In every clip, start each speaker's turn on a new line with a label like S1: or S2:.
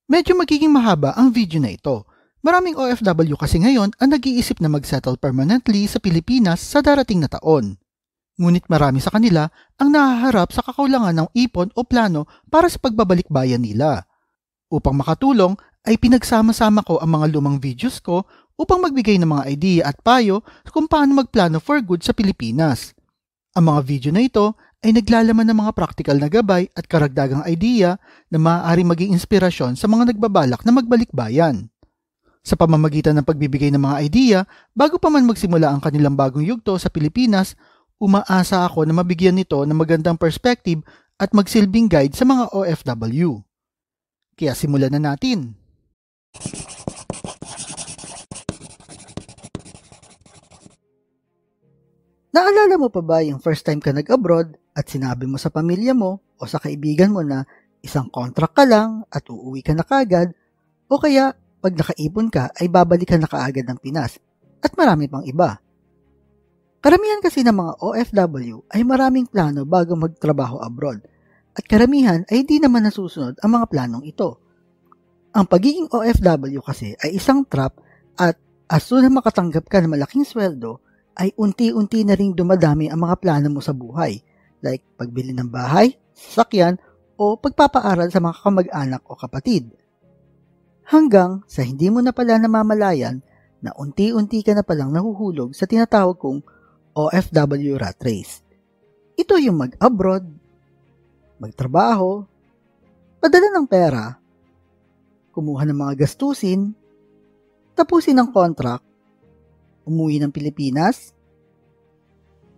S1: Medyo magiging mahaba ang video na ito. Maraming OFW kasi ngayon ang nag-iisip na mag-settle permanently sa Pilipinas sa darating na taon. Ngunit marami sa kanila ang nahaharap sa kakulangan ng ipon o plano para sa pagbabalik bayan nila. Upang makatulong ay pinagsama-sama ko ang mga lumang videos ko upang magbigay ng mga idea at payo kung paano magplano for good sa Pilipinas. Ang mga video na ito ay naglalaman ng mga practical na gabay at karagdagang idea na maaaring maging inspirasyon sa mga nagbabalak na magbalik bayan. Sa pamamagitan ng pagbibigay ng mga idea, bago pa man magsimula ang kanilang bagong yugto sa Pilipinas, umaasa ako na mabigyan nito ng magandang perspective at magsilbing guide sa mga OFW. Kaya simulan na natin. Naalala mo pa ba yung first time ka nag-abroad at sinabi mo sa pamilya mo o sa kaibigan mo na isang contract ka lang at uuwi ka na kaagad, o kaya pag nakaipon ka ay babalik ka na kaagad ng Pinas, at marami pang iba? Karamihan kasi ng mga OFW ay maraming plano bago magtrabaho abroad, at karamihan ay di naman nasusunod ang mga planong ito. Ang pagiging OFW kasi ay isang trap, at as soon na makatanggap ka ng malaking sweldo, ay unti-unti na ring dumadami ang mga plano mo sa buhay, like pagbili ng bahay, sasakyan, o pagpapaaral sa mga kamag-anak o kapatid. Hanggang sa hindi mo na pala namamalayan na unti-unti ka na palang nahuhulog sa tinatawag kong OFW rat race. Ito yung mag-abroad, magtrabaho, padala ng pera, kumuha ng mga gastusin, tapusin ang contract, umuwi ng Pilipinas,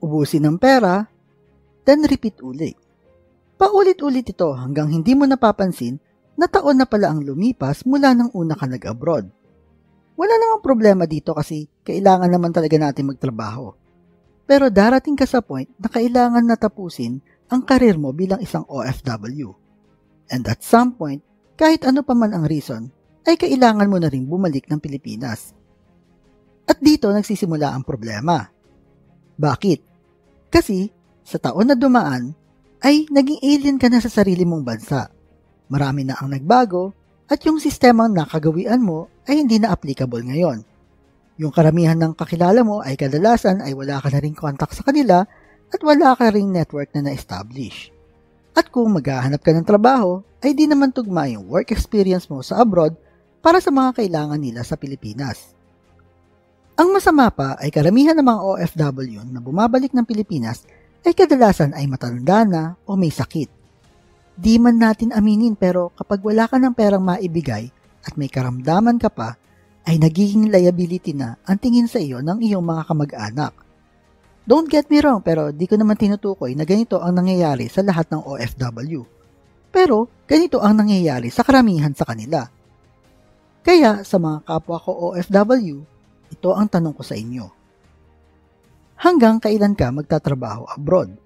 S1: ubusin ng pera, then repeat ulit. Paulit-ulit ito hanggang hindi mo napapansin na taon na pala ang lumipas mula nang una ka nag-abroad. Wala namang problema dito kasi kailangan naman talaga natin magtrabaho. Pero darating ka sa point na kailangan na tapusin ang karir mo bilang isang OFW. And at some point, kahit ano pa man ang reason, ay kailangan mo na rin bumalik ng Pilipinas. At dito nagsisimula ang problema. Bakit? Kasi sa taon na dumaan, ay naging alien ka na sa sarili mong bansa. Marami na ang nagbago at yung sistemang nakagawian mo ay hindi na applicable ngayon. Yung karamihan ng kakilala mo ay kadalasan ay wala ka na ring contact sa kanila at wala ka ring network na na-establish. At kung maghahanap ka ng trabaho, ay di naman tugma yung work experience mo sa abroad para sa mga kailangan nila sa Pilipinas. Ang masama pa ay karamihan ng mga OFW na bumabalik ng Pilipinas ay kadalasan ay matanda na o may sakit. Di man natin aminin pero kapag wala ka ng perang maibigay at may karamdaman ka pa, ay nagiging liability na ang tingin sa iyo ng iyong mga kamag-anak. Don't get me wrong pero di ko naman tinutukoy na ganito ang nangyayari sa lahat ng OFW. Pero ganito ang nangyayari sa karamihan sa kanila. Kaya sa mga kapwa ko OFW, ito ang tanong ko sa inyo. Hanggang kailan ka magtatrabaho abroad?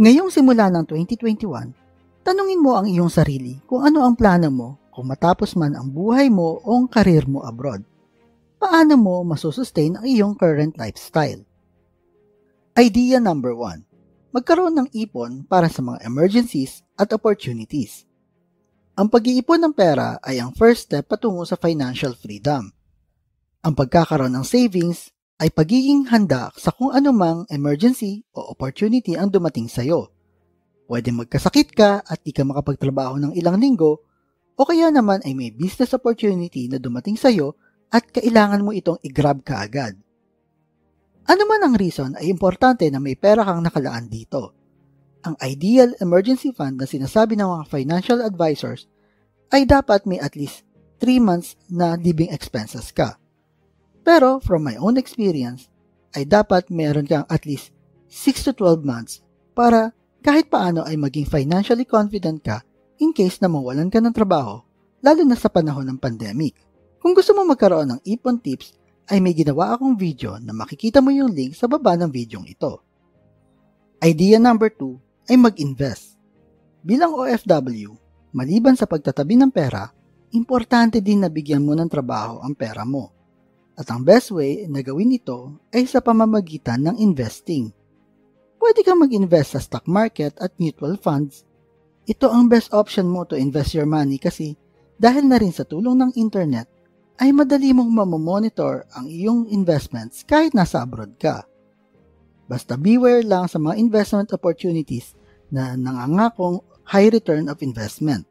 S1: Ngayong simula ng 2021, tanungin mo ang iyong sarili kung ano ang plano mo kung matapos man ang buhay mo o ang karir mo abroad. Paano mo masusustain ang iyong current lifestyle? Idea number 1. Magkaroon ng ipon para sa mga emergencies at opportunities. Ang pag-iipon ng pera ay ang first step patungo sa financial freedom. Ang pagkakaroon ng savings ay pagiging handa sa kung anumang emergency o opportunity ang dumating sa iyo. Pwede magkasakit ka at di ka makapagtrabaho ng ilang linggo, o kaya naman ay may business opportunity na dumating sa iyo at kailangan mo itong i-grab kaagad. Ano man ang reason ay importante na may pera kang nakalaan dito. Ang ideal emergency fund na sinasabi ng mga financial advisors ay dapat may at least 3 months na living expenses ka. Pero from my own experience, ay dapat meron kang at least 6 to 12 months para kahit paano ay maging financially confident ka in case na mawalan ka ng trabaho, lalo na sa panahon ng pandemic. Kung gusto mo magkaroon ng ipon tips, ay may ginawa akong video na makikita mo yung link sa baba ng videong ito. Idea number 2 ay mag-invest. Bilang OFW, maliban sa pagtatabi ng pera, importante din na bigyan mo ng trabaho ang pera mo. At ang best way na gawin ito ay sa pamamagitan ng investing. Pwede kang mag-invest sa stock market at mutual funds. Ito ang best option mo to invest your money kasi Dahil na rin sa tulong ng internet, ay madali mong mamomonitor ang iyong investments kahit nasa abroad ka. Basta beware lang sa mga investment opportunities na nangangakong high return of investment.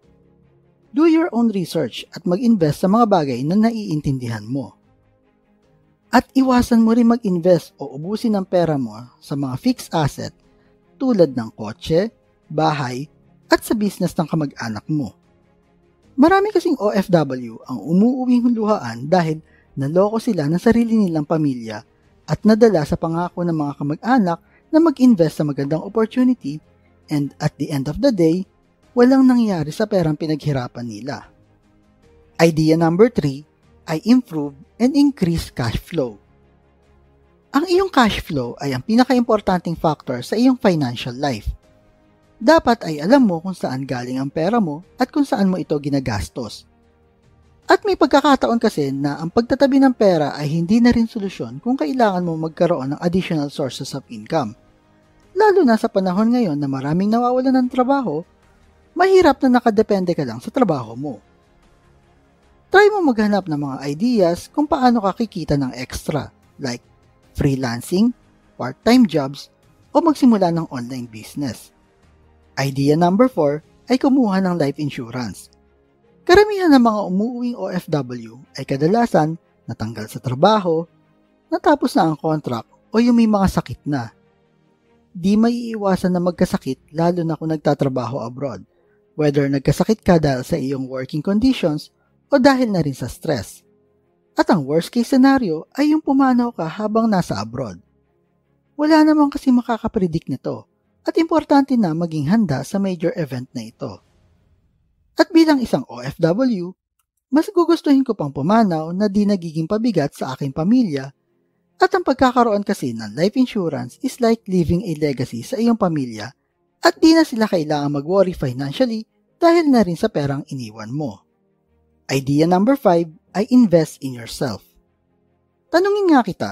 S1: Do your own research at mag-invest sa mga bagay na naiintindihan mo. At iwasan mo rin mag-invest o ubusin ang pera mo sa mga fixed asset tulad ng kotse, bahay, at sa business ng kamag-anak mo. Marami kasing OFW ang umuuwing luhaan dahil naloko sila ng sarili nilang pamilya at nadala sa pangako ng mga kamag-anak na mag-invest sa magandang opportunity and at the end of the day, walang nangyari sa perang pinaghirapan nila. Idea number 3 ay improve and increase cash flow. Ang iyong cash flow ay ang pinaka-importanting factor sa iyong financial life. Dapat ay alam mo kung saan galing ang pera mo at kung saan mo ito ginagastos. At may pagkakataon kasi na ang pagtatabi ng pera ay hindi na rin solusyon kung kailangan mo magkaroon ng additional sources of income. Lalo na sa panahon ngayon na maraming nawawalan ng trabaho, mahirap na nakadepende ka lang sa trabaho mo. Try mo maghanap ng mga ideas kung paano ka kikita ng extra, like freelancing, part-time jobs, o magsimula ng online business. Idea number 4 ay kumuha ng life insurance. Karamihan ng mga umuuwing OFW ay kadalasan natanggal sa trabaho, natapos na ang contract o yung may mga sakit na. Di maiiwasan na magkasakit lalo na kung nagtatrabaho abroad, whether nagkasakit ka dahil sa iyong working conditions o dahil na rin sa stress. At ang worst case scenario ay yung pumanaw ka habang nasa abroad. Wala naman kasi makakapredict nito at importante na maging handa sa major event na ito. At bilang isang OFW, mas gugustuhin ko pang pumanaw na di nagiging pabigat sa aking pamilya at ang pagkakaroon kasi ng life insurance is like leaving a legacy sa iyong pamilya at di na sila kailangan mag-worry financially dahil na rin sa perang iniwan mo. Idea number 5 ay invest in yourself. Tanungin nga kita,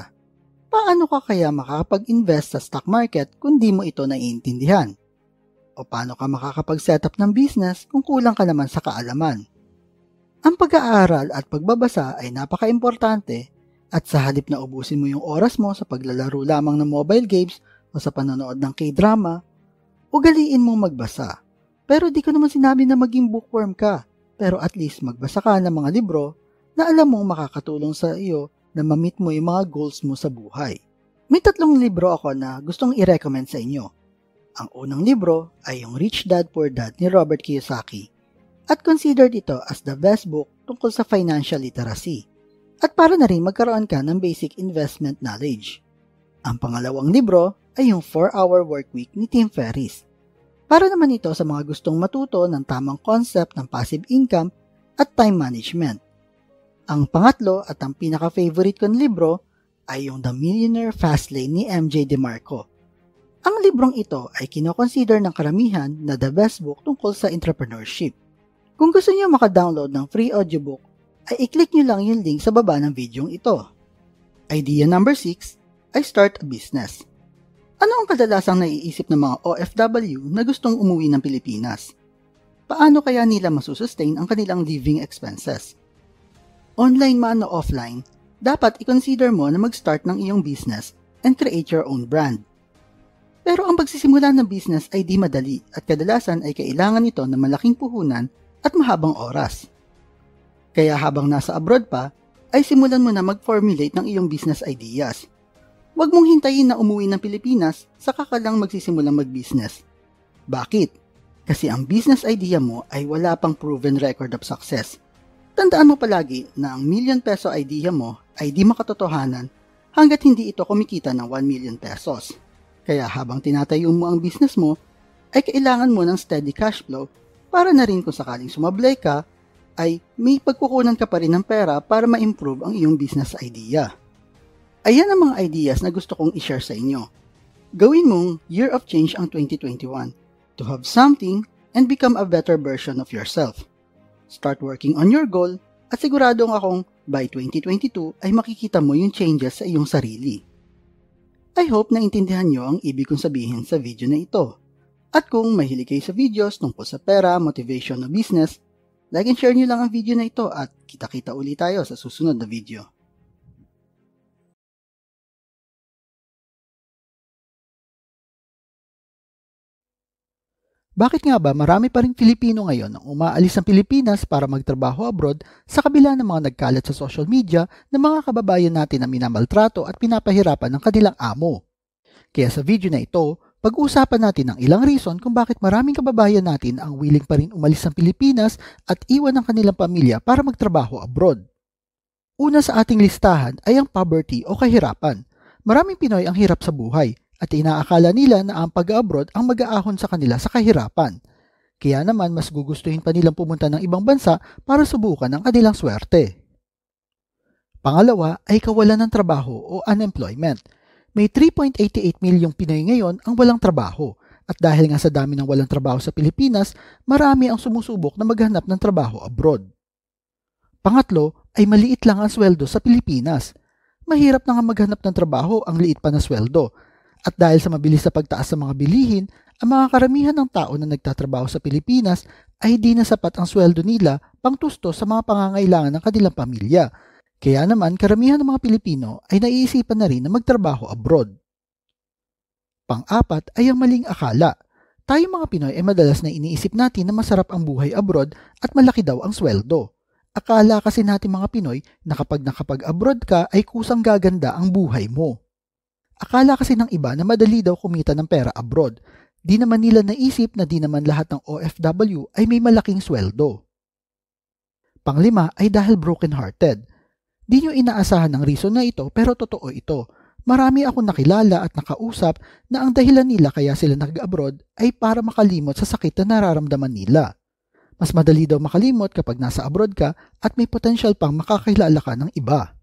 S1: paano ka kaya makakapag-invest sa stock market kung di mo ito naiintindihan? O paano ka makakapag-setup ng business kung kulang ka naman sa kaalaman? Ang pag-aaral at pagbabasa ay napaka-importante at sa halip na ubusin mo yung oras mo sa paglalaro lamang ng mobile games o sa panonood ng K-drama, ugaliin mong magbasa. Pero di ko naman sinabi na maging bookworm ka. Pero at least magbasa ka ng mga libro na alam mong makakatulong sa iyo na ma-meet mo yung mga goals mo sa buhay. May 3 libro ako na gustong i-recommend sa inyo. Ang unang libro ay yung Rich Dad Poor Dad ni Robert Kiyosaki at considered ito as the best book tungkol sa financial literacy at para na rin magkaroon ka ng basic investment knowledge. Ang pangalawang libro ay yung 4-Hour Workweek ni Tim Ferriss. Para naman ito sa mga gustong matuto ng tamang concept ng passive income at time management. Ang pangatlo at ang pinaka-favorite kong libro ay yung The Millionaire Fastlane ni MJ DeMarco. Ang librong ito ay kinoconsider ng karamihan na the best book tungkol sa entrepreneurship. Kung gusto niyo maka-download ng free audiobook, ay i-click niyo lang yung link sa baba ng videong ito. Idea number 6 ay start a business. Ano ang kadalasang naiisip ng mga OFW na gustong umuwi ng Pilipinas? Paano kaya nila masusustain ang kanilang living expenses? Online man o offline, dapat i-consider mo na mag-start ng iyong business and create your own brand. Pero ang pagsisimula ng business ay di madali at kadalasan ay kailangan ito ng malaking puhunan at mahabang oras. Kaya habang nasa abroad pa, ay simulan mo na mag-formulate ng iyong business ideas. Huwag mong hintayin na umuwi ng Pilipinas saka ka lang magsisimulang mag-business. Bakit? Kasi ang business idea mo ay wala pang proven record of success. Tandaan mo palagi na ang ₱1,000,000 idea mo ay di makatotohanan hanggat hindi ito kumikita ng 1,000,000 pesos. Kaya habang tinatayo mo ang business mo, ay kailangan mo ng steady cash flow para na rin kung sakaling sumablay ka, ay may pagkukunan ka pa rin ng pera para ma-improve ang iyong business idea. Ayan ang mga ideas na gusto kong i-share sa inyo. Gawin mong year of change ang 2021 to have something and become a better version of yourself. Start working on your goal at siguradong akong by 2022 ay makikita mo yung changes sa iyong sarili. I hope na intindihan nyo ang ibig kong sabihin sa video na ito. At kung mahilig kayo sa videos tungkol sa pera, motivation o business, Like and share nyo lang ang video na ito at kita-kita ulit tayo sa susunod na video. Bakit nga ba marami pa ring Pilipino ngayon ang umaalis ng Pilipinas para magtrabaho abroad sa kabila ng mga nagkalat sa social media ng mga kababayan natin na minamaltrato at pinapahirapan ng kanilang amo? Kaya sa video na ito, pag-uusapan natin ang ilang reason kung bakit maraming kababayan natin ang willing pa rin umalis ng Pilipinas at iwan ang kanilang pamilya para magtrabaho abroad. Una sa ating listahan ay ang poverty o kahirapan. Maraming Pinoy ang hirap sa buhay at inaakala nila na ang pag-abroad ang mag-aahon sa kanila sa kahirapan. Kaya naman mas gugustuhin pa nilang pumunta ng ibang bansa para subukan ang kanilang swerte. Pangalawa ay kawalan ng trabaho o unemployment. May 3.88 milyong Pinoy ngayon ang walang trabaho at dahil nga sa dami ng walang trabaho sa Pilipinas, marami ang sumusubok na maghanap ng trabaho abroad. Pangatlo ay maliit lang ang sweldo sa Pilipinas. Mahirap na nga maghanap ng trabaho ang liit pa na sweldo. At dahil sa mabilis na pagtaas ng mga bilihin, ang mga karamihan ng tao na nagtatrabaho sa Pilipinas ay di na sapat ang sweldo nila pangtusto sa mga pangangailangan ng kanilang pamilya. Kaya naman karamihan ng mga Pilipino ay naiisipan na rin na magtrabaho abroad. Pang-apat ay ang maling akala. Tayo mga Pinoy ay madalas na iniisip natin na masarap ang buhay abroad at malaki daw ang sweldo. Akala kasi natin mga Pinoy na kapag nakapag-abroad ka ay kusang gaganda ang buhay mo. Akala kasi ng iba na madali daw kumita ng pera abroad. Di naman nila naisip na di naman lahat ng OFW ay may malaking sweldo. Panglima ay dahil broken-hearted. Di nyo inaasahan ang reason na ito pero totoo ito. Marami akong nakilala at nakausap na ang dahilan nila kaya sila nag-abroad ay para makalimot sa sakit na nararamdaman nila. Mas madali daw makalimot kapag nasa abroad ka at may potential pang makakilala ka ng iba.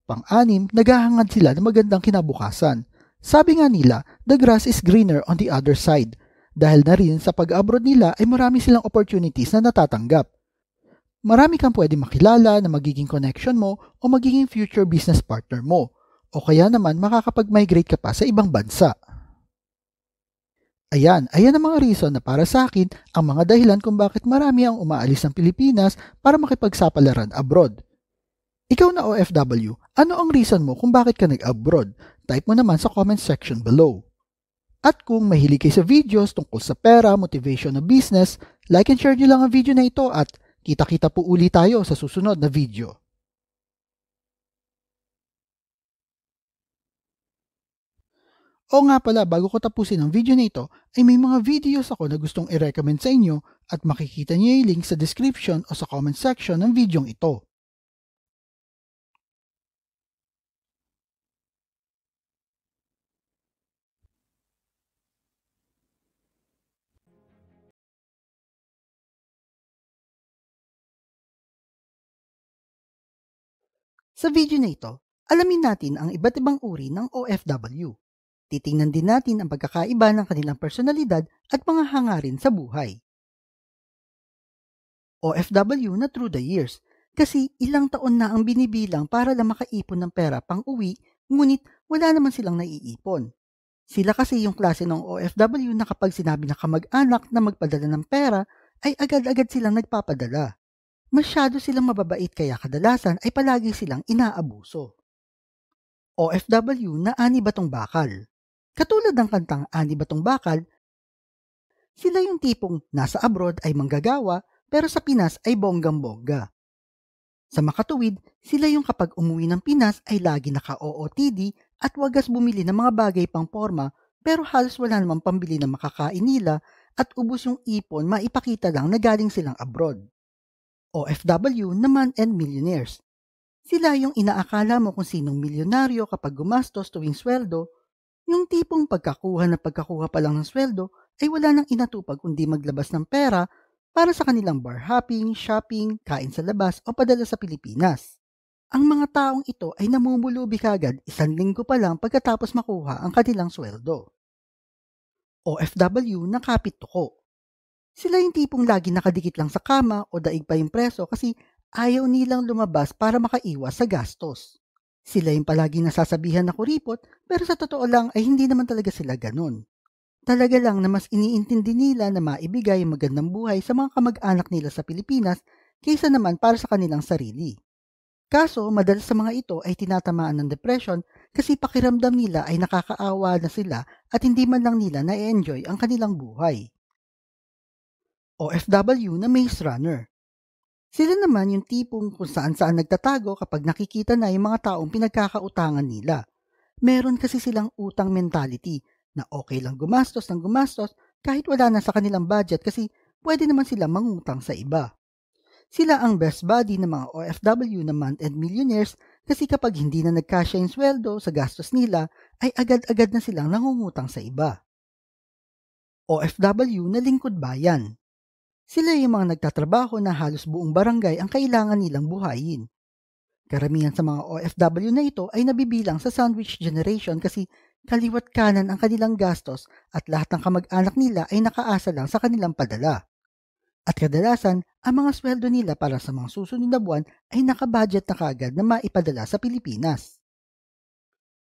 S1: Pang-anim, naghahangad sila ng magandang kinabukasan. Sabi nga nila, the grass is greener on the other side. Dahil na rin sa pag-abroad nila ay marami silang opportunities na natatanggap. Marami kang pwede makilala na magiging connection mo o magiging future business partner mo. O kaya naman makakapag-migrate ka pa sa ibang bansa. Ayan ang mga reason na para sa akin ang mga dahilan kung bakit marami ang umaalis ng Pilipinas para makipagsapalaran abroad. Ikaw na OFW, ano ang reason mo kung bakit ka nag-abroad? Type mo naman sa comment section below. At kung mahilig kayo sa videos tungkol sa pera, motivation na business, like and share nyo lang ang video na ito at kita-kita po uli tayo sa susunod na video. O nga pala, bago ko tapusin ang video na ito, ay may mga videos ako na gustong i-recommend sa inyo at makikita niyo yung link sa description o sa comment section ng video ito. Sa video na ito, alamin natin ang iba't ibang uri ng OFW. Titingnan din natin ang pagkakaiba ng kanilang personalidad at mga hangarin sa buhay. OFW na through the years, kasi ilang taon na ang binibilang para lang makaipon ng pera pang uwi, ngunit wala naman silang naiipon. Sila kasi yung klase ng OFW na kapag sinabi ng kamag-anak na magpadala ng pera, ay agad-agad silang nagpapadala. Masyado silang mababait kaya kadalasan ay palagi silang inaabuso. OFW na ani batong bakal. Katulad ng kantang Ani Batong Bakal, sila yung tipong nasa abroad ay manggagawa pero sa Pinas ay bonggang-bongga. Sa makatuwid, sila yung kapag umuwi ng Pinas ay lagi naka-OOTD at wagas bumili ng mga bagay pang forma pero halos wala namang pambili na makakain nila at ubos yung ipon maipakita lang na galing silang abroad. OFW naman and millionaires. Sila yung inaakala mo kung sinong milyonaryo kapag gumastos tuwing sweldo, yung tipong pagkakuha pa lang ng sweldo ay wala nang inatupag kundi maglabas ng pera para sa kanilang bar hopping, shopping, kain sa labas o padala sa Pilipinas. Ang mga taong ito ay namumulubi kagad 1 linggo pa lang pagkatapos makuha ang kanilang sweldo. OFW na kapit tuko. Sila yung tipong lagi nakadikit lang sa kama o daig pa yung preso kasi ayaw nilang lumabas para makaiwas sa gastos. Sila yung palagi nasasabihan na kuripot pero sa totoo lang ay hindi naman talaga sila ganun. Talaga lang na mas iniintindi nila na maibigay ang magandang buhay sa mga kamag-anak nila sa Pilipinas kaysa naman para sa kanilang sarili. Kaso, madalas sa mga ito ay tinatamaan ng depression kasi pakiramdam nila ay nakakaawa na sila at hindi man lang nila na-enjoy ang kanilang buhay. OFW na maze runner. Sila naman yung tipong kung saan-saan nagtatago kapag nakikita na yung mga taong pinagkakautangan nila. Meron kasi silang utang mentality na okay lang gumastos ng gumastos kahit wala na sa kanilang budget kasi pwede naman sila mangutang sa iba. Sila ang best buddy ng mga OFW na month-end millionaires kasi kapag hindi na nagkasya yung sweldo sa gastos nila ay agad-agad na silang nangungutang sa iba. OFW na lingkod bayan. Sila yung mga nagtatrabaho na halos buong barangay ang kailangan nilang buhayin. Karamihan sa mga OFW na ito ay nabibilang sa sandwich generation kasi kaliwat kanan ang kanilang gastos at lahat ng kamag-anak nila ay nakaasa lang sa kanilang padala. At kadalasan, ang mga sweldo nila para sa mga susunod na buwan ay nakabudget na kagad na maipadala sa Pilipinas.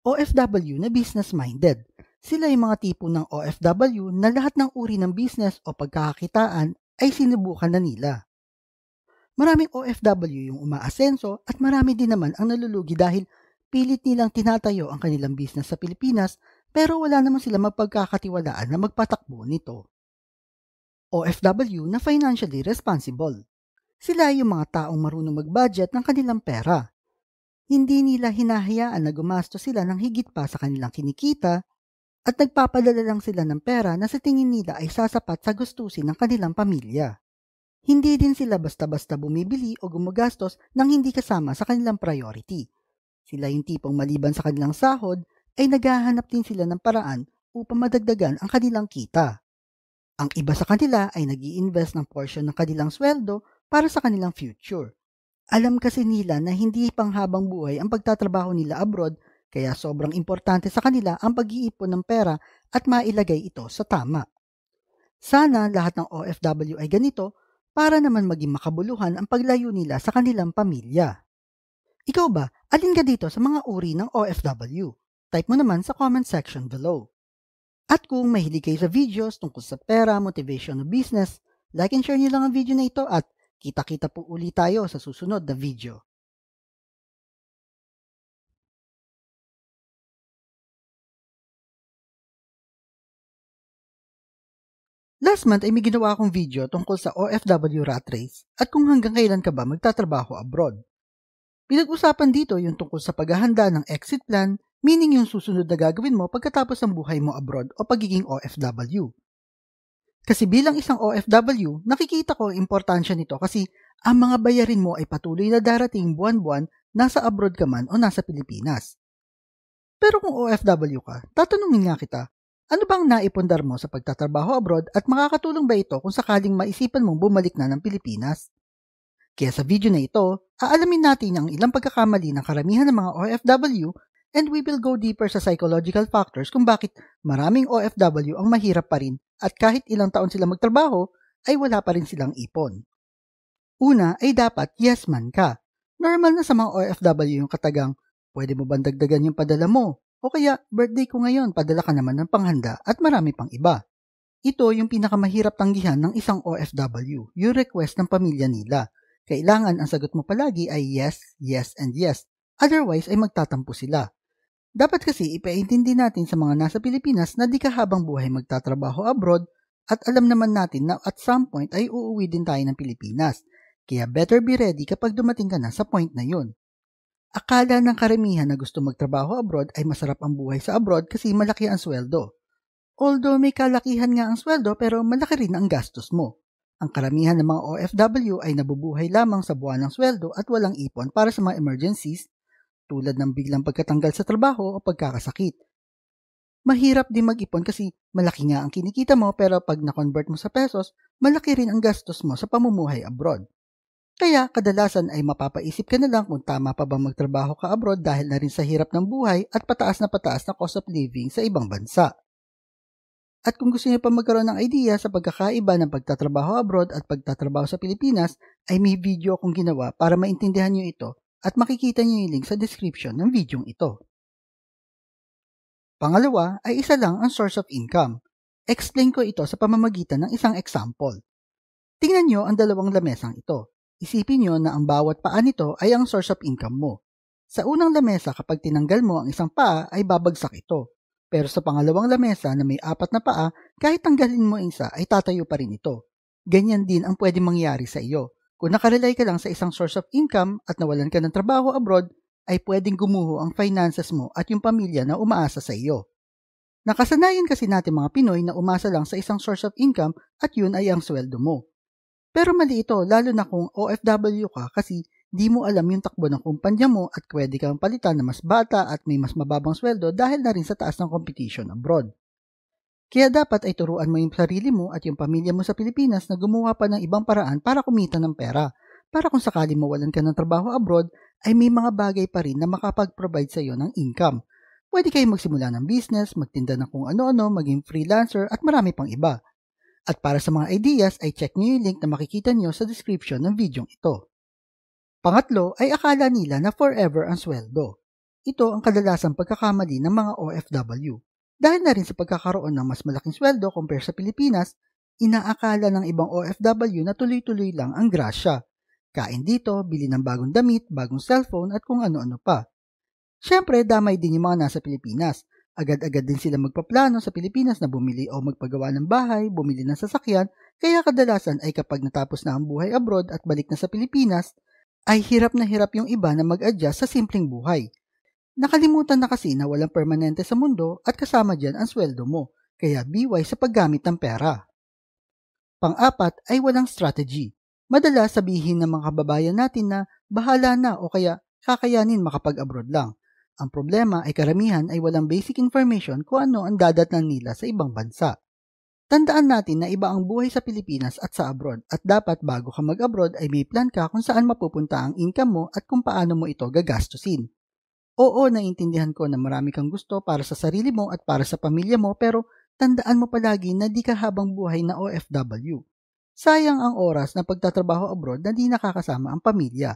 S1: OFW na business-minded. Sila yung mga tipo ng OFW na lahat ng uri ng business o pagkakakitaan ay sinubukan na nila. Maraming OFW yung umaasenso at marami din naman ang nalulugi dahil pilit nilang tinatayo ang kanilang business sa Pilipinas pero wala naman sila mapagkakatiwalaan na magpatakbo nito. OFW na financially responsible. Sila yung mga taong marunong mag-budget ng kanilang pera. Hindi nila hinahayaan na gumastos sila ng higit pa sa kanilang kinikita at nagpapadala lang sila ng pera na sa tingin nila ay sasapat sa gustusin ng kanilang pamilya. Hindi din sila basta-basta bumibili o gumagastos nang hindi kasama sa kanilang priority. Sila yung tipong maliban sa kanilang sahod ay naghahanap din sila ng paraan upang madagdagan ang kanilang kita. Ang iba sa kanila ay nag-i-invest ng portion ng kanilang sweldo para sa kanilang future. Alam kasi nila na hindi panghabang buhay ang pagtatrabaho nila abroad kaya sobrang importante sa kanila ang pag-iipon ng pera at mailagay ito sa tama. Sana lahat ng OFW ay ganito para naman maging makabuluhan ang paglayo nila sa kanilang pamilya. Ikaw ba, alin ka dito sa mga uri ng OFW? Type mo naman sa comment section below. At kung mahilig kayo sa videos tungkol sa pera, motivation o business, like and share nyo lang ang video na ito at kita-kita po ulit tayo sa susunod na video. Last month ay may ginawa akong video tungkol sa OFW rat race at kung hanggang kailan ka ba magtatrabaho abroad. Pinag-usapan dito yung tungkol sa paghahanda ng exit plan, meaning yung susunod na gagawin mo pagkatapos ng buhay mo abroad o pagiging OFW. Kasi bilang isang OFW, nakikita ko ang importansya nito kasi ang mga bayarin mo ay patuloy na darating buwan-buwan nasa abroad ka man o nasa Pilipinas. Pero kung OFW ka, tatanungin nga kita, ano bang naipundar mo sa pagtatrabaho abroad at makakatulong ba ito kung sakaling maisipan mong bumalik na ng Pilipinas? Kaya sa video na ito, aalamin natin ang ilang pagkakamali ng karamihan ng mga OFW and we will go deeper sa psychological factors kung bakit maraming OFW ang mahirap pa rin at kahit ilang taon sila magtrabaho ay wala pa rin silang ipon. Una ay dapat yes man ka. Normal na sa mga OFW yung katagang, pwede mo bang dagdagan yung padala mo? O kaya, birthday ko ngayon, padala ka naman ng panghanda at marami pang iba. Ito yung pinakamahirap tanggihan ng isang OFW, yung request ng pamilya nila. Kailangan ang sagot mo palagi ay yes, yes, and yes. Otherwise ay magtatampo sila. Dapat kasi ipaintindi natin sa mga nasa Pilipinas na di ka habang buhay magtatrabaho abroad at alam naman natin na at some point ay uuwi din tayo ng Pilipinas. Kaya better be ready kapag dumating ka na sa point na yun. Akala ng karamihan na gusto magtrabaho abroad ay masarap ang buhay sa abroad kasi malaki ang sweldo. Although may kalakihan nga ang sweldo pero malaki rin ang gastos mo. Ang karamihan ng mga OFW ay nabubuhay lamang sa buwan ng sweldo at walang ipon para sa mga emergencies tulad ng biglang pagkatanggal sa trabaho o pagkakasakit. Mahirap din mag-ipon kasi malaki nga ang kinikita mo pero pag na-convert mo sa pesos, malaki rin ang gastos mo sa pamumuhay abroad. Kaya kadalasan ay mapapaisip ka na lang kung tama pa bang magtrabaho ka abroad dahil na rin sa hirap ng buhay at pataas na cost of living sa ibang bansa. At kung gusto niyo pa magkaroon ng idea sa pagkakaiba ng pagtatrabaho abroad at pagtatrabaho sa Pilipinas, ay may video akong ginawa para maintindihan niyo ito at makikita niyo yung link sa description ng video ito. Pangalawa ay isa lang ang source of income. Explain ko ito sa pamamagitan ng isang example. Tingnan nyo ang dalawang lamesang ito. Isipin nyo na ang bawat paa nito ay ang source of income mo. Sa unang lamesa, kapag tinanggal mo ang isang paa, ay babagsak ito. Pero sa pangalawang lamesa na may 4 na paa, kahit tanggalin mo isa, ay tatayo pa rin ito. Ganyan din ang pwede mangyari sa iyo. Kung nakarely ka lang sa isang source of income at nawalan ka ng trabaho abroad, ay pwedeng gumuho ang finances mo at yung pamilya na umaasa sa iyo. Nakasanayan kasi natin mga Pinoy na umasa lang sa isang source of income at yun ay ang sweldo mo. Pero mali ito, lalo na kung OFW ka kasi di mo alam yung takbo ng kumpanya mo at pwede kang palitan na mas bata at may mas mababang sweldo dahil na rin sa taas ng competition abroad. Kaya dapat ay turuan mo yung sarili mo at yung pamilya mo sa Pilipinas na gumawa pa ng ibang paraan para kumita ng pera. Para kung sakali mawalan ka ng trabaho abroad, ay may mga bagay pa rin na makapag-provide sa iyo ng income. Pwede kayong magsimula ng business, magtinda ng kung ano-ano, maging freelancer at marami pang iba. At para sa mga ideas ay check nyo yung link na makikita nyo sa description ng video ito. Pangatlo ay akala nila na forever ang sweldo. Ito ang kadalasang pagkakamali ng mga OFW. Dahil na rin sa pagkakaroon ng mas malaking sweldo compare sa Pilipinas, inaakala ng ibang OFW na tuloy-tuloy lang ang grasya. Kain dito, bili ng bagong damit, bagong cellphone at kung ano-ano pa. Siyempre, damay din yung mga nasa Pilipinas. Agad-agad din sila magpaplano sa Pilipinas na bumili o magpagawa ng bahay, bumili ng sasakyan, kaya kadalasan ay kapag natapos na ang buhay abroad at balik na sa Pilipinas, ay hirap na hirap yung iba na mag-adjust sa simpleng buhay. Nakalimutan na kasi na walang permanente sa mundo at kasama dyan ang sweldo mo, kaya biway sa paggamit ng pera. Pang-apat ay walang strategy. Madalas sabihin ng mga kababayan natin na bahala na o kaya kakayanin makapag-abroad lang. Ang problema ay karamihan ay walang basic information kung ano ang dadatnan nila sa ibang bansa. Tandaan natin na iba ang buhay sa Pilipinas at sa abroad at dapat bago ka mag-abroad ay may plan ka kung saan mapupunta ang income mo at kung paano mo ito gagastusin. Oo, naiintindihan ko na marami kang gusto para sa sarili mo at para sa pamilya mo pero tandaan mo palagi na di ka habang buhay na OFW. Sayang ang oras na pagtatrabaho abroad na di nakakasama ang pamilya.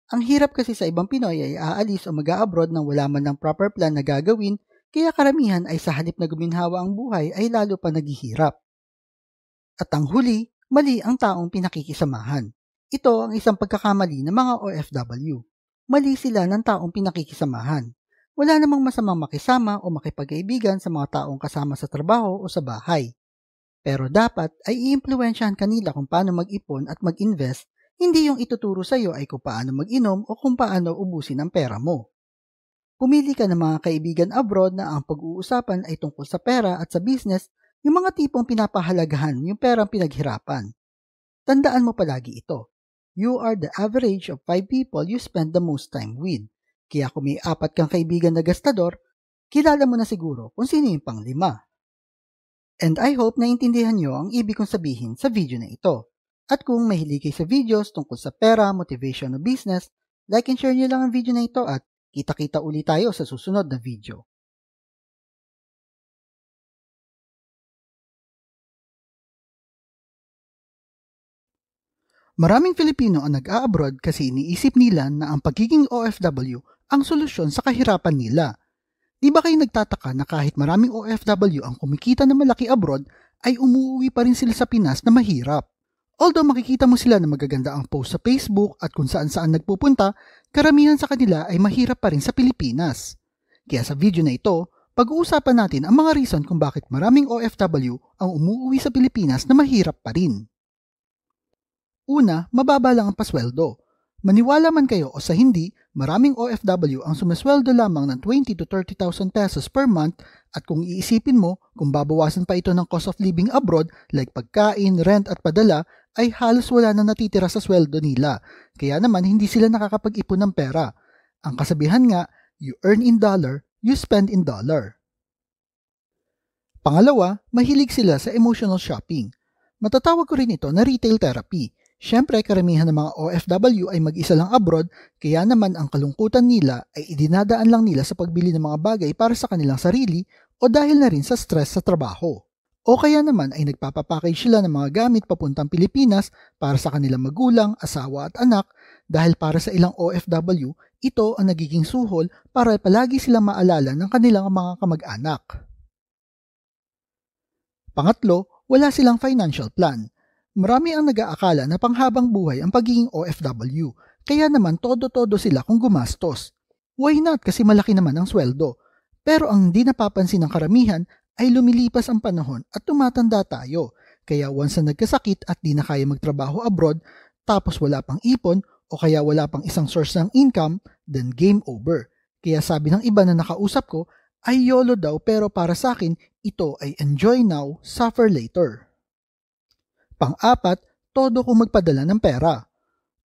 S1: Ang hirap kasi sa ibang Pinoy ay aalis o mag-a-abroad nang wala man ng proper plan na gagawin, kaya karamihan ay sa halip na guminhawa ang buhay ay lalo pa naghihirap. At ang huli, mali ang taong pinakikisamahan. Ito ang isang pagkakamali ng mga OFW. Mali sila ng taong pinakikisamahan. Wala namang masamang makisama o makipag-kaibigan sa mga taong kasama sa trabaho o sa bahay. Pero dapat ay i-impluwensyahan kanila kung paano mag-ipon at mag-invest, hindi yung ituturo sa iyo ay kung paano mag-inom o kung paano ubusin ang pera mo. Pumili ka ng mga kaibigan abroad na ang pag-uusapan ay tungkol sa pera at sa business, yung mga tipong pinapahalagahan yung perang pinaghirapan. Tandaan mo palagi ito. You are the average of 5 people you spend the most time with. Kaya kung may 4 kang kaibigan na gastador, kilala mo na siguro kung sino yung pang-5. And I hope naintindihan nyo ang ibig kong sabihin sa video na ito. At kung mahilig kayo sa videos tungkol sa pera, motivation o business, like and share nyo lang ang video na ito at kita-kita ulit tayo sa susunod na video. Maraming Filipino ang nag-a-abroad kasi iniisip nila na ang pagiging OFW ang solusyon sa kahirapan nila. Di ba kayo nagtataka na kahit maraming OFW ang kumikita na malaki abroad, ay umuwi pa rin sila sa Pinas na mahirap? Although makikita mo sila na magaganda ang post sa Facebook at kung saan-saan nagpupunta, karamihan sa kanila ay mahirap pa rin sa Pilipinas. Kaya sa video na ito, pag-uusapan natin ang mga reason kung bakit maraming OFW ang umuwi sa Pilipinas na mahirap pa rin. Una, mababa lang ang pasweldo. Maniwala man kayo o sa hindi, maraming OFW ang sumasweldo lamang ng 20 to 30,000 pesos per month at kung iisipin mo, kung babawasan pa ito ng cost of living abroad like pagkain, rent at padala, ay halos wala na natitira sa sweldo nila. Kaya naman hindi sila nakakapag-ipon ng pera. Ang kasabihan nga, you earn in dollar, you spend in dollar. Pangalawa, mahilig sila sa emotional shopping. Matatawag ko rin ito na retail therapy. Siyempre, karamihan ng mga OFW ay mag-isa lang abroad, kaya naman ang kalungkutan nila ay idinadaan lang nila sa pagbili ng mga bagay para sa kanilang sarili o dahil na rin sa stress sa trabaho. O kaya naman ay nagpapapackage sila ng mga gamit papuntang Pilipinas para sa kanilang magulang, asawa at anak dahil para sa ilang OFW, ito ang nagiging suhol para palagi silang maalala ng kanilang mga kamag-anak. Pangatlo, wala silang financial plan. Marami ang nag-aakala na panghabang buhay ang pagiging OFW, kaya naman todo-todo sila kung gumastos. Why not, kasi malaki naman ang sweldo. Pero ang hindi napapansin ng karamihan ay lumilipas ang panahon at tumatanda tayo. Kaya once na nagkasakit at di na kaya magtrabaho abroad, tapos wala pang ipon o kaya wala pang isang source ng income, then game over. Kaya sabi ng iba na nakausap ko ay YOLO daw, pero para sa akin ito ay enjoy now, suffer later. Pang-apat, todo kung magpadala ng pera.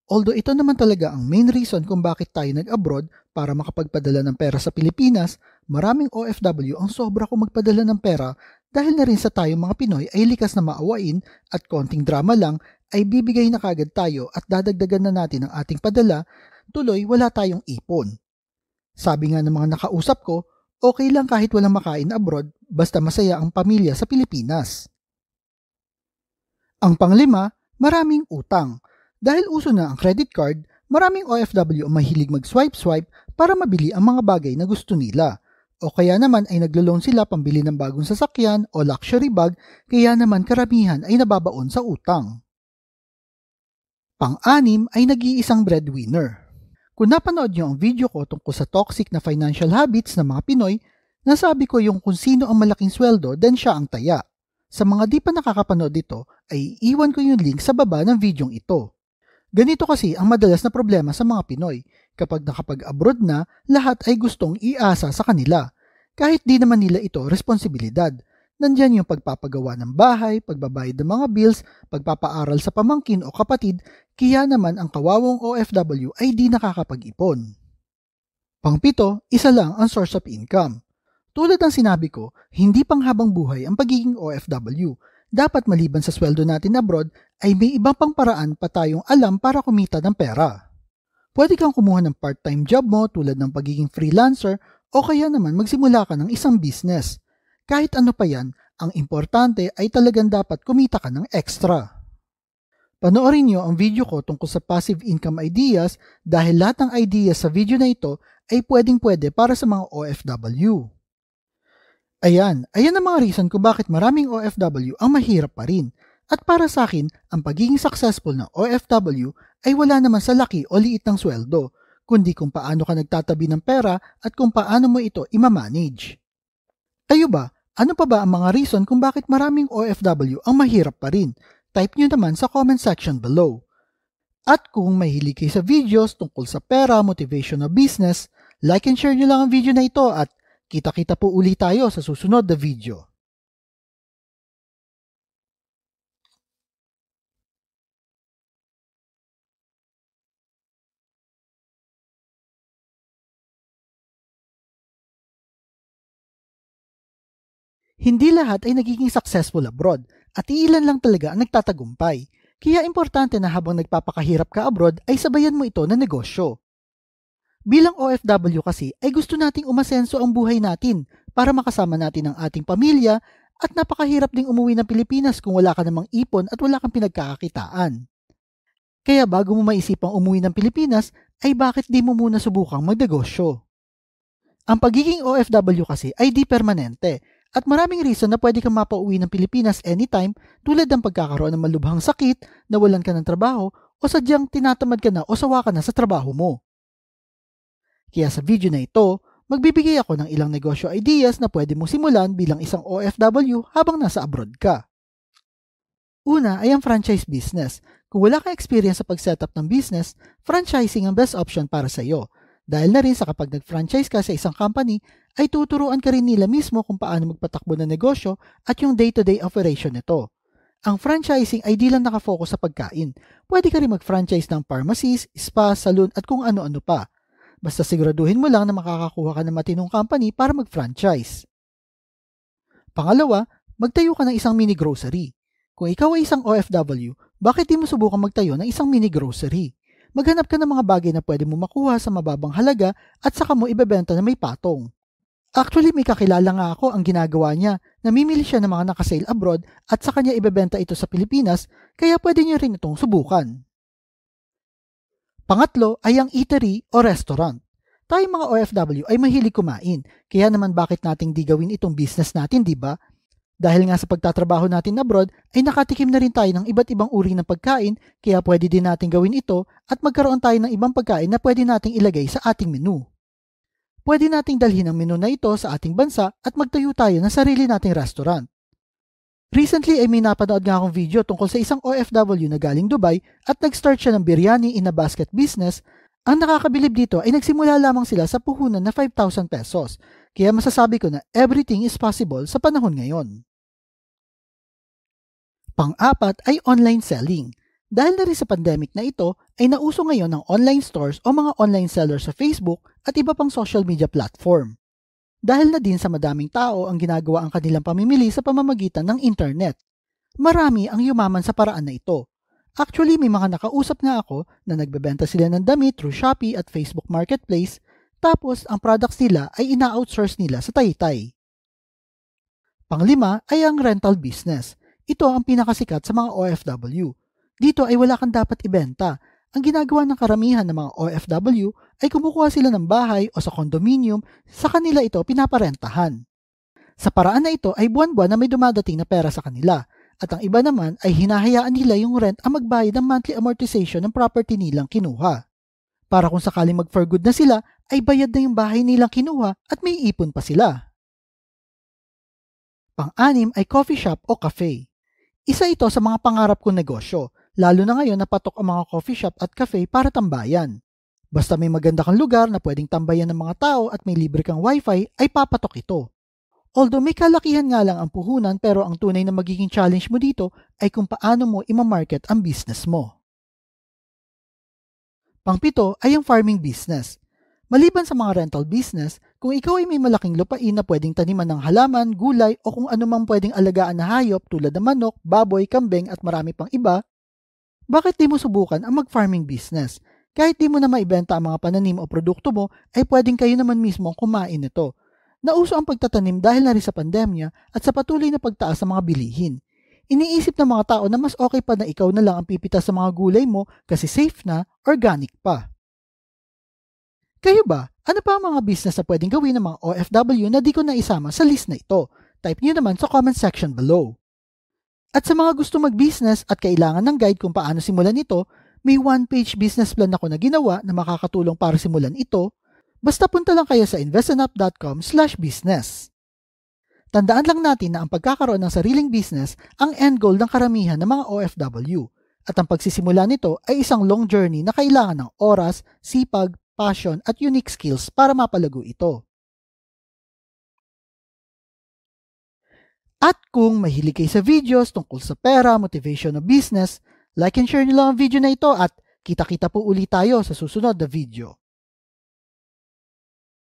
S1: Although ito naman talaga ang main reason kung bakit tayo nag-abroad para makapagpadala ng pera sa Pilipinas, maraming OFW ang sobra kung magpadala ng pera dahil na rin sa tayong mga Pinoy ay likas na maawain at konting drama lang ay bibigay na kagad tayo at dadagdagan na natin ang ating padala, tuloy wala tayong ipon. Sabi nga ng mga nakausap ko, okay lang kahit walang makain abroad basta masaya ang pamilya sa Pilipinas. Ang panglima, maraming utang. Dahil uso na ang credit card, maraming OFW ang mahilig mag-swipe-swipe para mabili ang mga bagay na gusto nila. O kaya naman ay naglo-loan sila pambili ng bagong sasakyan o luxury bag, kaya naman karamihan ay nababaon sa utang. Pang-anim ay nag-iisang breadwinner. Kung napanood nyo ang video ko tungkol sa toxic na financial habits ng mga Pinoy, nasabi ko yung kung sino ang malaking sweldo, then siya ang taya. Sa mga di pa nakakapanood dito, ay iwan ko yung link sa baba ng videong ito. Ganito kasi ang madalas na problema sa mga Pinoy. Kapag nakapag-abroad na, lahat ay gustong iasa sa kanila. Kahit di naman nila ito responsibilidad. Nandyan yung pagpapagawa ng bahay, pagbabayad ng mga bills, pagpapaaral sa pamangkin o kapatid, kaya naman ang kawawang OFW ay di nakakapag-ipon. Pangpito, isa lang ang source of income. Tulad ng sinabi ko, hindi panghabang buhay ang pagiging OFW. Dapat maliban sa sweldo natin abroad, ay may ibang pang paraan pa tayong alam para kumita ng pera. Pwede kang kumuha ng part-time job mo tulad ng pagiging freelancer o kaya naman magsimula ka ng isang business. Kahit ano pa yan, ang importante ay talagang dapat kumita ka ng extra. Panoorin nyo ang video ko tungkol sa passive income ideas dahil lahat ng ideas sa video na ito ay pwedeng-pwede para sa mga OFW. Ayan ang mga reason kung bakit maraming OFW ang mahirap pa rin. At para sa akin, ang pagiging successful na OFW ay wala naman sa laki o liit ng sweldo, kundi kung paano ka nagtatabi ng pera at kung paano mo ito imamanage. Kayo ba, ano pa ba ang mga reason kung bakit maraming OFW ang mahirap pa rin? Type nyo naman sa comment section below. At kung mahilig kayo sa videos tungkol sa pera, motivation na business, like and share nyo lang ang video na ito at kita-kita po ulit tayo sa susunod na video. Hindi lahat ay nagiging successful abroad at iilan lang talaga ang nagtatagumpay. Kaya importante na habang nagpapakahirap ka abroad ay sabayan mo ito na negosyo. Bilang OFW kasi ay gusto nating umasenso ang buhay natin para makasama natin ang ating pamilya at napakahirap ding umuwi ng Pilipinas kung wala ka namang ipon at wala kang pinagkakakitaan. Kaya bago mo maisipang umuwi ng Pilipinas ay bakit di mo muna subukang magnegosyo? Ang pagiging OFW kasi ay di permanente at maraming reason na pwede kang mapauwi ng Pilipinas anytime tulad ng pagkakaroon ng malubhang sakit, nawalan ka ng trabaho o sadyang tinatamad ka na o sawa ka na sa trabaho mo. Kaya sa video na ito, magbibigay ako ng ilang negosyo ideas na pwede mong simulan bilang isang OFW habang nasa abroad ka. Una ay ang franchise business. Kung wala kang experience sa pag-setup ng business, franchising ang best option para sa iyo. Dahil na rin sa kapag nag-franchise ka sa isang company, ay tuturuan ka rin nila mismo kung paano magpatakbo ng negosyo at yung day-to-day operation nito. Ang franchising ay di lang nakafocus sa pagkain. Pwede ka rin mag-franchise ng pharmacies, spa, salon at kung ano-ano pa. Basta siguraduhin mo lang na makakakuha ka ng matinong company para mag-franchise. Pangalawa, magtayo ka ng isang mini grocery. Kung ikaw ay isang OFW, bakit di mo subukan magtayo ng isang mini grocery? Maghanap ka ng mga bagay na pwede mo makuha sa mababang halaga at saka mo ibebenta na may patong. Actually, may kakilala nga ako ang ginagawa niya. Namimili siya ng mga nakasale abroad at saka niya ibebenta ito sa Pilipinas, kaya pwede niyo rin itong subukan. Pangatlo ay ang eatery o restaurant. Tayong mga OFW ay mahilig kumain, kaya naman bakit nating di gawin itong business natin, di ba? Dahil nga sa pagtatrabaho natin abroad, ay nakatikim na rin tayo ng iba't ibang uri ng pagkain, kaya pwede din natin gawin ito at magkaroon tayo ng ibang pagkain na pwede nating ilagay sa ating menu. Pwede nating dalhin ang menu na ito sa ating bansa at magtayo tayo ng sarili nating restaurant. Recently ay may napanood nga akong video tungkol sa isang OFW na galing Dubai at nag-start siya ng biryani in a basket business. Ang nakakabilib dito ay nagsimula lamang sila sa puhunan na 5,000 pesos. Kaya masasabi ko na everything is possible sa panahon ngayon. Pang-apat ay online selling. Dahil na rin sa pandemic na ito, ay nauso ngayon ng online stores o mga online sellers sa Facebook at iba pang social media platform. Dahil na din sa madaming tao ang ginagawa ang kanilang pamimili sa pamamagitan ng internet. Marami ang yumaman sa paraan na ito. Actually, may mga nakausap nga ako na nagbebenta sila ng damit through Shopee at Facebook Marketplace, tapos ang products nila ay ina-outsource nila sa Taytay. Panglima ay ang rental business. Ito ang pinakasikat sa mga OFW. Dito ay wala kang dapat ibenta. Ang ginagawa ng karamihan ng mga OFW ay kumukuha sila ng bahay o sa condominium, sa kanila ito pinaparentahan. Sa paraan na ito ay buwan-buwan na may dumadating na pera sa kanila, at ang iba naman ay hinahayaan nila yung rent ang magbayad ng monthly amortization ng property nilang kinuha. Para kung sakaling mag-for good na sila, ay bayad na yung bahay nilang kinuha at may ipon pa sila. Pang-anim ay coffee shop o cafe. Isa ito sa mga pangarap kong negosyo, lalo na ngayon na patok ang mga coffee shop at cafe para tambayan. Basta may maganda kang lugar na pwedeng tambayan ng mga tao at may libre kang wifi, ay papatok ito. Although may kalakihan nga lang ang puhunan, pero ang tunay na magiging challenge mo dito ay kung paano mo imamarket ang business mo. Pang-pito ay ang farming business. Maliban sa mga rental business, kung ikaw ay may malaking lupain na pwedeng taniman ng halaman, gulay o kung ano mang pwedeng alagaan na hayop tulad ng manok, baboy, kambing at marami pang iba, bakit di mo subukan ang mag-farming business? Kahit di mo na maibenta ang mga pananim o produkto mo, ay pwedeng kayo naman mismo ang kumain nito. Nauso ang pagtatanim dahil na rin sa pandemya at sa patuloy na pagtaas sa mga bilihin. Iniisip ng mga tao na mas okay pa na ikaw na lang ang pipitas sa mga gulay mo kasi safe na, organic pa. Kayo ba? Ano pa ang mga business na pwedeng gawin ng mga OFW na di ko na isama sa list na ito? Type nyo naman sa comment section below. At sa mga gusto mag-business at kailangan ng guide kung paano simulan ito, may one-page business plan ako na ginawa na makakatulong para simulan ito. Basta punta lang kayo sa investandup.com/business. Tandaan lang natin na ang pagkakaroon ng sariling business ang end goal ng karamihan ng mga OFW. At ang pagsisimula nito ay isang long journey na kailangan ng oras, sipag, passion at unique skills para mapalago ito. At kung mahilig kayo sa videos tungkol sa pera, motivation o business, like and share nyo lang ang video na ito at kita-kita po ulit tayo sa susunod na video.